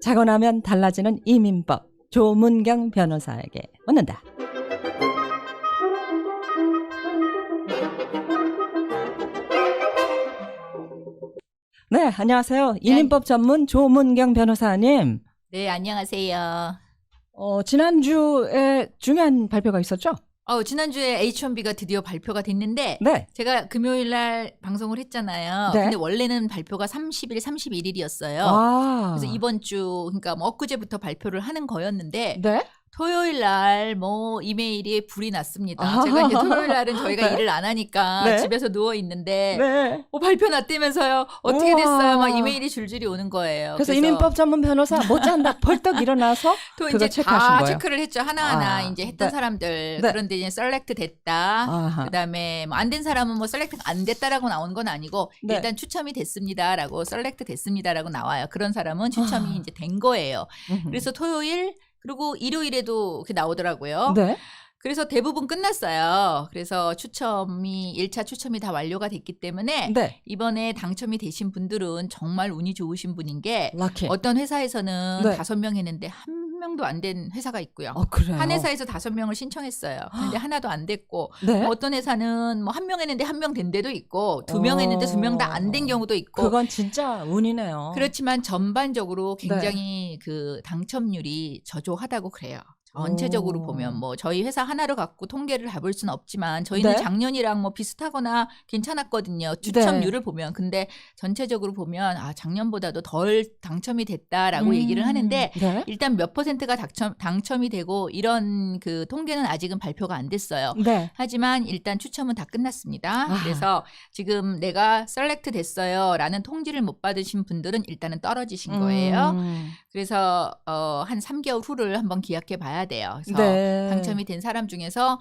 자고 나면 달라지는 이민법, 조문경 변호사에게 묻는다. 네, 안녕하세요. 이민법 전문 조문경 변호사님. 네, 안녕하세요. 지난주에 중요한 발표가 있었죠? 지난주에 H1B가 드디어 발표가 됐는데 네. 제가 금요일 날 방송을 했잖아요. 네. 근데 원래는 발표가 30일, 31일이었어요. 아. 그래서 이번 주, 그러니까 뭐 엊그제부터 발표를 하는 거였는데 네. 토요일 날 뭐 이메일이 불이 났습니다. 아. 제가 이제 토요일 날은 저희가 네. 일을 안 하니까 네. 집에서 누워 있는데 네. 발표 났다면서요. 어떻게 우와. 됐어요? 막 이메일이 줄줄이 오는 거예요. 그래서 이민법 전문 변호사 못 잔다 벌떡 일어나서 또 그거 이제 체크하신 다 거예요? 체크를 했죠. 하나하나 아, 이제 했던 네. 사람들. 네. 그런데 이제 셀렉트 됐다. 아하. 그다음에 뭐 안 된 사람은 뭐 셀렉트가 안 됐다라고 나온 건 아니고 네. 일단 추첨이 됐습니다라고 셀렉트 됐습니다라고 나와요. 그런 사람은 추첨이 이제 된 거예요. 그래서 토요일 그리고 일요일에도 그렇게 나오더라고요. 네. 그래서 대부분 끝났어요. 그래서 추첨이 1차 추첨이 다 완료가 됐기 때문에 네. 이번에 당첨이 되신 분들은 정말 운이 좋으신 분인 게 라키. 어떤 회사에서는 네. 5명 했는데 한 명도 안 된 회사가 있고요. 그래요? 한 회사에서 5명을 신청했어요. 근데 하나도 안 됐고 네. 어떤 회사는 뭐 1명 했는데 1명 된 데도 있고 2명 했는데 2명 다 안 된 경우도 있고 그건 진짜 운이네요. 그렇지만 전반적으로 굉장히 그 당첨률이 저조하다고 그래요. 전체적으로 보면 뭐 저희 회사 하나를 갖고 통계를 잡을 수는 없지만 저희는 네. 작년이랑 뭐 비슷하거나 괜찮았거든요. 추첨률을 보면. 근데 전체적으로 보면 작년보다도 덜 당첨이 됐다라고 얘기를 하는데 네. 일단 몇 %가 당첨이 되고 이런 그 통계는 아직은 발표가 안 됐어요. 네. 하지만 일단 추첨은 다 끝났습니다. 아. 그래서 지금 내가 셀렉트 됐어요 라는 통지를 못 받으신 분들은 일단은 떨어지신 거예요. 그래서 한 3개월 후를 한번 기약해 봐야 돼요. 그래서 네. 당첨이 된 사람 중에서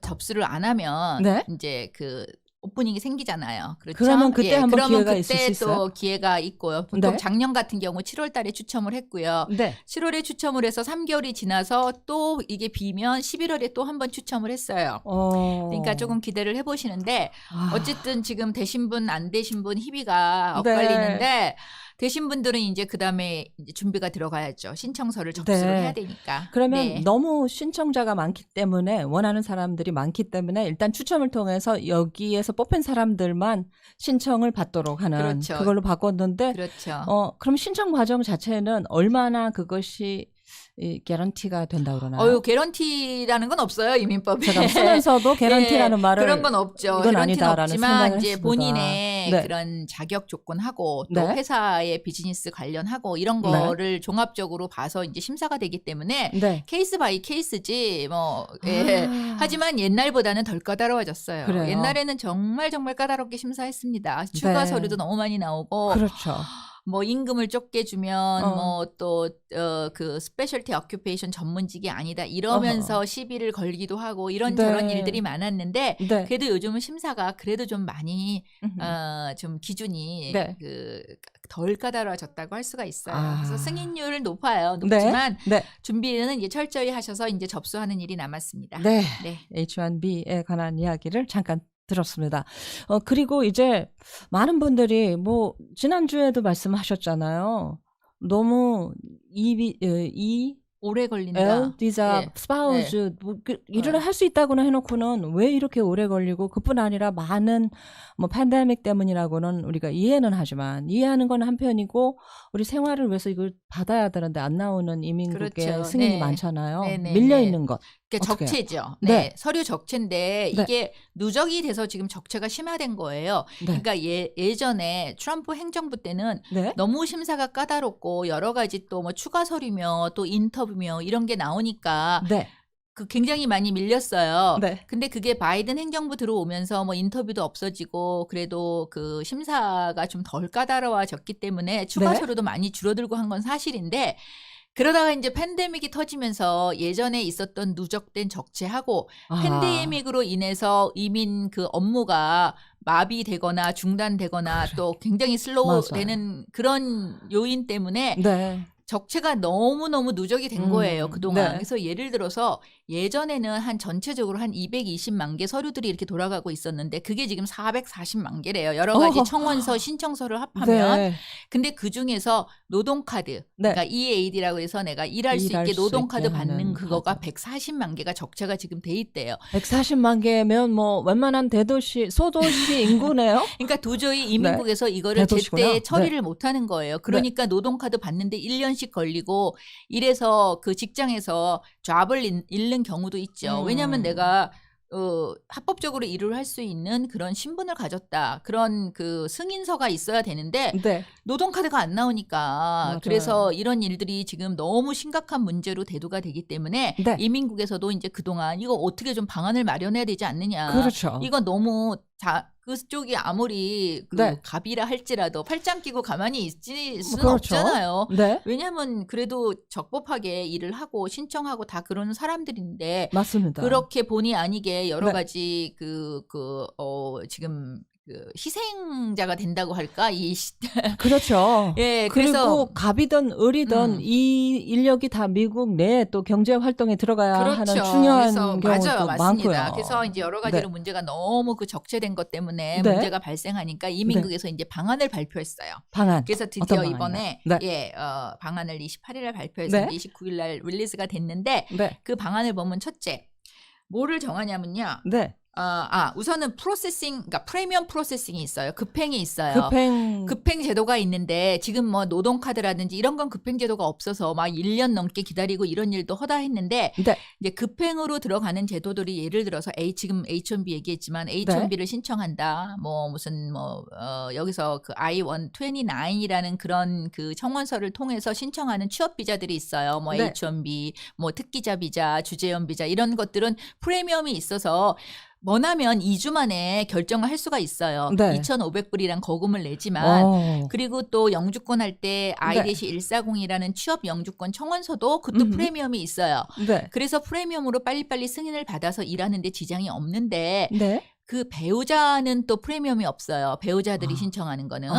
접수를 안 하면 네. 이제 그 오프닝이 생기잖아요. 그렇죠? 그러면 그때 한번 그러면 기회가 있을 수 그때 있어요? 또 기회가 있고요. 보통 네. 작년 같은 경우 7월 달에 추첨을 했고요. 네. 7월에 추첨을 해서 3개월이 지나서 또 이게 비면 11월에 또 한 번 추첨을 했어요. 그러니까 조금 기대를 해보시는데 어쨌든 지금 되신 분 안 되신 분 희비가 엇갈리는데 되신 분들은 이제 그다음에 이제 준비가 들어가야죠. 신청서를 접수를 네. 해야 되니까. 그러면 네. 너무 신청자가 많기 때문에 원하는 사람들이 많기 때문에 일단 추첨을 통해서 여기에서 뽑힌 사람들만 신청을 받도록 하는 그렇죠. 그걸로 바꿨는데 그렇죠. 그럼 신청 과정 자체는 얼마나 그것이 개런티가 된다 그러나요? 개런티라는 건 없어요, 이민법에. 제가 쓰면서도 개런티라는 말을 그런 건 없죠. 이건 개런티는 아니다라는 없지만 생각을 이제 했습니다. 본인의 네. 그런 자격 조건하고 또 네. 회사의 비즈니스 관련하고 이런 네. 거를 종합적으로 봐서 이제 심사가 되기 때문에 네. 케이스 바이 케이스지 뭐 아. 하지만 옛날보다는 덜 까다로워졌어요. 그래요? 옛날에는 정말 까다롭게 심사했습니다. 추가 네. 서류도 너무 많이 나오고 그렇죠. 뭐 임금을 적게 주면 어. 뭐 또 그 스페셜티 어큐페이션 전문직이 아니다 이러면서 시비를 걸기도 하고 이런저런 네. 일들이 많았는데 네. 그래도 요즘은 심사가 그래도 좀 많이 좀 기준이 네. 덜 까다로워졌다고 할 수가 있어요. 아. 그래서 승인률은 높아요. 네. 높지만 네. 준비는 이제 철저히 하셔서 이제 접수하는 일이 남았습니다. 네. 네. H1B에 관한 이야기를 잠깐 들었습니다. 그리고 이제 많은 분들이 뭐 지난주에도 말씀하셨잖아요. 너무 오래 걸린다. 비자 네. 스파우즈 일을 할 수 있다고는 해놓고는 왜 이렇게 오래 걸리고 그뿐 아니라 많은 뭐 팬데믹 때문이라고는 우리가 이해는 하지만 이해하는 건 한편이고 우리 생활을 위해서 이걸 받아야 되는데 안 나오는 이민국의 그렇죠. 승인이 네. 많잖아요. 네. 밀려 있는 것. 그러니까 어떡해요? 적체죠. 네. 네. 서류 적체인데 네. 이게 누적이 돼서 지금 적체가 심화된 거예요. 네. 그러니까 예전에 트럼프 행정부 때는 네. 너무 심사가 까다롭고 여러 가지 또 뭐 추가 서류며 또 인터뷰며 이런 게 나오니까 네. 그 굉장히 많이 밀렸어요. 네. 근데 그게 바이든 행정부 들어오면서 뭐 인터뷰도 없어지고 그래도 그 심사가 좀 덜 까다로워졌기 때문에 추가 네. 서류도 많이 줄어들고 한 건 사실인데 그러다가 이제 팬데믹이 터지면서 예전에 있었던 누적된 적체하고 팬데믹으로 인해서 이민 그 업무가 마비되거나 중단되거나 또 굉장히 슬로우 맞아요. 되는 그런 요인 때문에 네. 적체가 너무너무 누적이 된 거예요, 그동안. 네. 그래서 예를 들어서 예전에는 한 전체적으로 한 220만 개 서류들이 이렇게 돌아가고 있었는데 그게 지금 440만 개래요. 여러 가지 청원서, 신청서를 합하면. 네. 근데 그중에서 노동카드, 네. 그러니까 EAD라고 해서 내가 일할 수 일할 있게 수 노동카드 있게 받는 하는 그거가 카드. 140만 개가 적체가 지금 돼 있대요. 140만 개면 뭐 웬만한 대도시, 소도시 인구네요. 그러니까 도저히 이민국에서 이거를 대도시구나. 제때 처리를 못하는 거예요. 그러니까 노동카드 받는데 1년씩 걸리고 이래서 그 직장에서 잡을 잃는 경우도 있죠. 왜냐하면 내가 합법적으로 일을 할 수 있는 그런 신분을 가졌다. 그런 그 승인서가 있어야 되는데 네. 노동카드가 안 나오니까 맞아요. 그래서 이런 일들이 지금 너무 심각한 문제로 대두가 되기 때문에 네. 이민국에서도 이제 그동안 이거 어떻게 좀 방안을 마련해야 되지 않느냐. 그렇죠. 이거 너무 그쪽이 아무리 그 네. 갑이라 할지라도 팔짱 끼고 가만히 있을 수는 그렇죠. 없잖아요. 네. 왜냐하면 그래도 적법하게 일을 하고 신청하고 다 그러는 사람들인데 맞습니다. 그렇게 본의 아니게 여러 네. 가지 지금 그 희생자가 된다고 할까 그렇죠. 예, 그리고 그래서 갑이든 을이든 이 인력이 다 미국 내에 또 경제 활동에 들어가야 하는 중요한 그래서 경우도 맞아요, 맞습니다. 많고요. 그래서 이제 여러 가지로 네. 문제가 너무 그 적체된 것 때문에 네. 문제가 발생하니까 이민국에서 이제 방안을 발표했어요. 방안. 그래서 어떤 드디어 방안이요? 이번에 네. 방안을 28일에 발표해서 네. 이제 29일날 릴리즈가 됐는데 네. 그 방안을 보면 첫째 뭐를 정하냐면요. 네. 우선은 그러니까 프리미엄 프로세싱이 있어요. 급행이 있어요. 급행 제도가 있는데 지금 뭐 노동카드라든지 이런 건 급행 제도가 없어서 막 1년 넘게 기다리고 이런 일도 허다했는데 네. 이제 급행으로 들어가는 제도들이 예를 들어서 지금 H-1B 얘기했지만 H-1B를 신청한다. 뭐 무슨 여기서 그 I-129이라는 그런 그 청원서를 통해서 신청하는 취업 비자들이 있어요. 뭐 네. H-1B, 뭐 특기자 비자, 주재원 비자 이런 것들은 프리미엄이 있어서 원하면 2주 만에 결정을 할 수가 있어요. 네. 2,500불이란 거금을 내지만 그리고 또 영주권 할 때 네. I-140이라는 취업 영주권 청원서도 그것도 프리미엄이 있어요. 네. 그래서 프리미엄으로 빨리빨리 승인을 받아서 일하는데 지장이 없는데 네. 그 배우자는 또 프리미엄이 없어요. 배우자들이 신청하는 거는.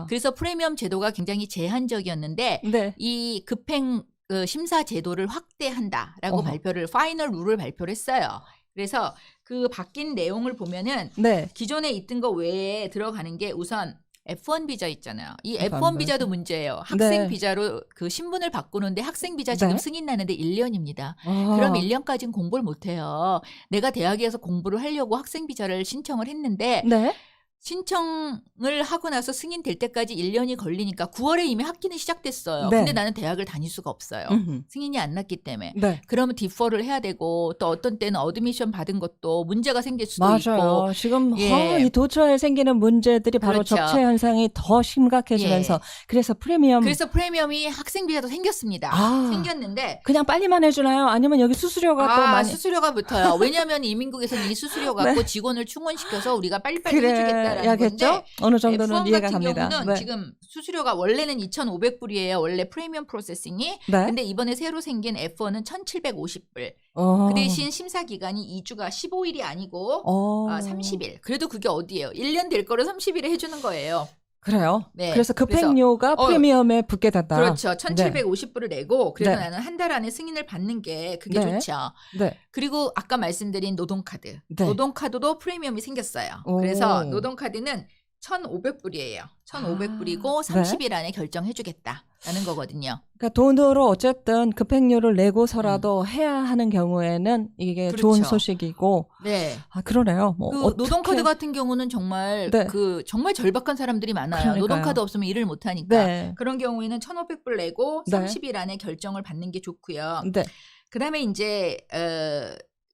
그래서 프리미엄 제도가 굉장히 제한적이었는데 네. 이 급행 심사 제도를 확대한다라고 파이널 룰을 발표를 했어요. 그래서 그 바뀐 내용을 보면은 네. 기존에 있던 거 외에 들어가는 게 우선 F1 비자 있잖아요. 이 F1 F1 비자도 비자. 문제예요. 학생 네. 비자로 그 신분을 바꾸는데 학생 비자 지금 네. 승인 나는데 1년입니다. 그럼 1년까지는 공부를 못 해요. 내가 대학에서 공부를 하려고 학생 비자를 신청을 했는데 네. 신청을 하고 나서 승인될 때까지 1년이 걸리니까 9월에 이미 학기는 시작됐어요. 네. 근데 나는 대학을 다닐 수가 없어요. 승인이 안 났기 때문에. 네. 그러면 디퍼를 해야 되고 또 어떤 때는 어드미션 받은 것도 문제가 생길 수도 맞아요. 있고. 지금 예. 이 도처에 생기는 문제들이 바로 그렇죠. 적체 현상이 더 심각해지면서 그래서 프리미엄이 학생 비자도 생겼습니다. 생겼는데 그냥 빨리만 해주나요? 아니면 여기 수수료가 또 많이 수수료가 붙어요. 왜냐하면 이민국에서는 이 수수료 갖고 직원을 충원시켜서 우리가 빨리빨리 해주겠다라는 야겠죠? 건데 어느 정도는 F1 이해가 같은 갑니다. 경우는 네. 지금 수수료가 원래는 2,500불이에요. 원래 프리미엄 프로세싱이. 네. 근데 이번에 새로 생긴 F1은 1,750불. 그 대신 심사 기간이 2주가 15일이 아니고 30일. 그래도 그게 어디예요? 1년 될 거를 30일에 해주는 거예요. 그래요? 네. 그래서 급행료가 프리미엄에 붙게 됐다. 그렇죠. 1,750불을 내고 그래서 네. 나는 한 달 안에 승인을 받는 게 그게 네. 좋죠. 네. 그리고 아까 말씀드린 노동카드. 네. 노동카드도 프리미엄이 생겼어요. 그래서 노동카드는 1,500불이에요. 1,500불이고 30일 안에 결정해주겠다라는 거거든요. 그러니까 돈으로 어쨌든 급행료를 내고서라도 해야 하는 경우에는 이게 그렇죠. 좋은 소식이고. 네. 그러네요. 뭐 그 노동카드 같은 경우는 정말 네. 정말 절박한 사람들이 많아요. 그러니까요. 노동카드 없으면 일을 못 하니까. 네. 그런 경우에는 1,500불 내고 네. 30일 안에 결정을 받는 게 좋고요. 네. 그다음에 이제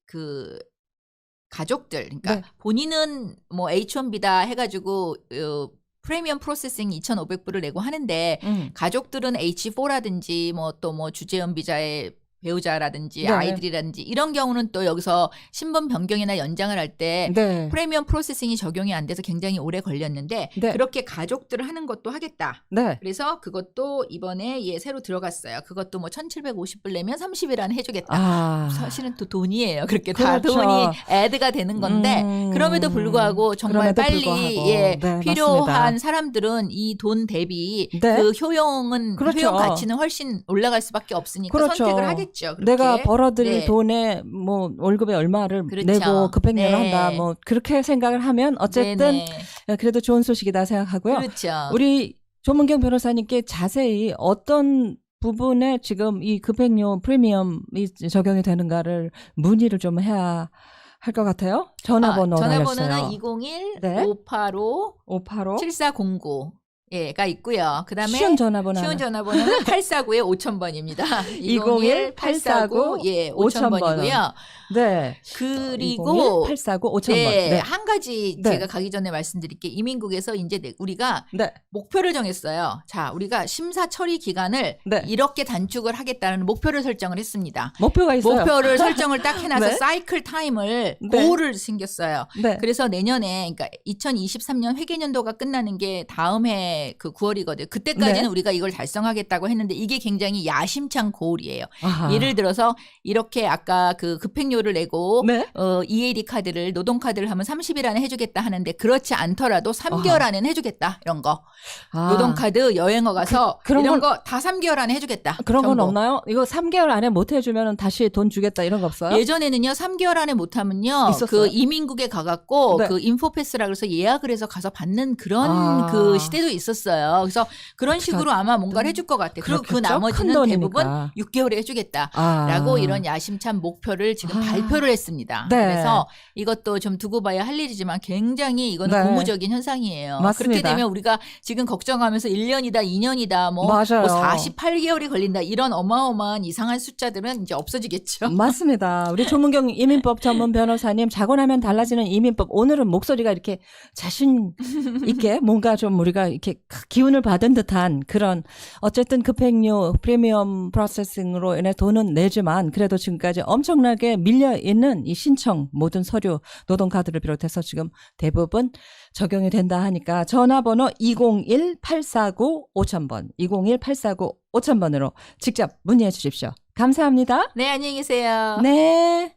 그 가족들, 그러니까 네. 본인은 뭐 H-1B다 해가지고 프리미엄 프로세싱 2,500불을 내고 하는데 가족들은 H4라든지 뭐 또 뭐 주재원 비자에 배우자라든지 네. 아이들이라든지 이런 경우는 또 여기서 신분 변경이나 연장을 할 때 네. 프리미엄 프로세싱이 적용이 안 돼서 굉장히 오래 걸렸는데 네. 그렇게 가족들을 하는 것도 하겠다. 네. 그래서 그것도 이번에 새로 들어갔어요. 그것도 뭐 1,750불 내면 30일 안에 해주겠다. 아. 사실은 또 돈이에요. 그렇게 다 그렇죠. 돈이 애드가 되는 건데 그럼에도 불구하고 정말 그럼에도 빨리 불구하고. 네, 필요한 맞습니다. 사람들은 이 돈 대비 네. 그 효용 그렇죠. 가치는 훨씬 올라갈 수밖에 없으니까 그렇죠. 선택을 하겠죠. 그렇게. 내가 벌어들일 네. 돈에 뭐 월급에 얼마를 그렇죠. 내고 급행료를 네. 한다. 뭐 그렇게 생각을 하면 어쨌든 네네. 그래도 좋은 소식이다 생각하고요. 그렇죠. 우리 조문경 변호사님께 자세히 어떤 부분에 지금 이 급행료 프리미엄이 적용이 되는가를 문의를 좀 해야 할 것 같아요. 전화번호 전화번호는 알려주세요. 201 네. 585 585 7409 가 있고요. 그다음에 쉬운 전화번호 쉬운 하나. 전화번호는 849에 5000번입니다. 201 849 5000번이고요. 네. 그리고 849 5000번. 네, 네. 한 가지 네. 제가 가기 전에 말씀드릴게. 이민국에서 이제 우리가 네. 목표를 정했어요. 자, 우리가 심사 처리 기간을 네. 이렇게 단축을 하겠다는 목표를 설정을 했습니다. 목표가 있어요. 목표를 설정을 딱 해놔서 네. 사이클 타임을 네. 고를 생겼어요. 네. 그래서 내년에 그러니까 2023년 회계연도가 끝나는 게 다음 해 그 9월이거든요. 그때까지는 네. 우리가 이걸 달성하겠다고 했는데 이게 굉장히 야심찬 고울이에요. 아하. 예를 들어서 이렇게 아까 그 급행료를 내고 네. EAD 카드를 노동 카드를 하면 30일 안에 해주겠다 하는데 그렇지 않더라도 3개월 아하. 안에는 해주겠다 이런 거. 아. 노동 카드 여행어 가서 그런 이런 건- 거 다 3개월 안에 해주겠다. 그런 건 정보. 없나요? 이거 3개월 안에 못 해주면 다시 돈 주겠다 이런 거 없어요? 예전에는요 3개월 안에 못하면요 있었어요? 그 이민국에 가갖고 네. 그 인포패스라 그래서 예약을 해서 가서 받는 그런 아. 그 시대도 있었어요. 그래서 그런 식으로 아마 뭔가를 해줄 것 같아요. 그리고 그 그렇겠죠? 나머지는 큰 대부분 돈이니까. 6개월에 해주겠다. 아. 라고 이런 야심찬 목표를 지금 아. 발표를 했습니다. 네. 그래서 이것도 좀 두고 봐야 할 일이지만 굉장히 이거는 네. 고무적인 현상이에요. 맞습니다. 그렇게 되면 우리가 지금 걱정하면서 1년이다, 2년이다, 뭐 맞아요. 48개월이 걸린다 이런 어마어마한 이상한 숫자들은 이제 없어지겠죠. 맞습니다. 우리 조문경 이민법 전문 변호사님 자고 나면 달라지는 이민법 오늘은 목소리가 이렇게 자신 있게 뭔가 좀 우리가 이렇게 기운을 받은 듯한 그런 어쨌든 급행료 프리미엄 프로세싱으로 인해 돈은 내지만 그래도 지금까지 엄청나게 밀려 있는 이 신청 모든 서류 노동카드를 비롯해서 지금 대부분 적용이 된다 하니까 전화번호 201-849-5000번 201-849-5000번으로 직접 문의해 주십시오. 감사합니다. 네, 안녕히 계세요. 네.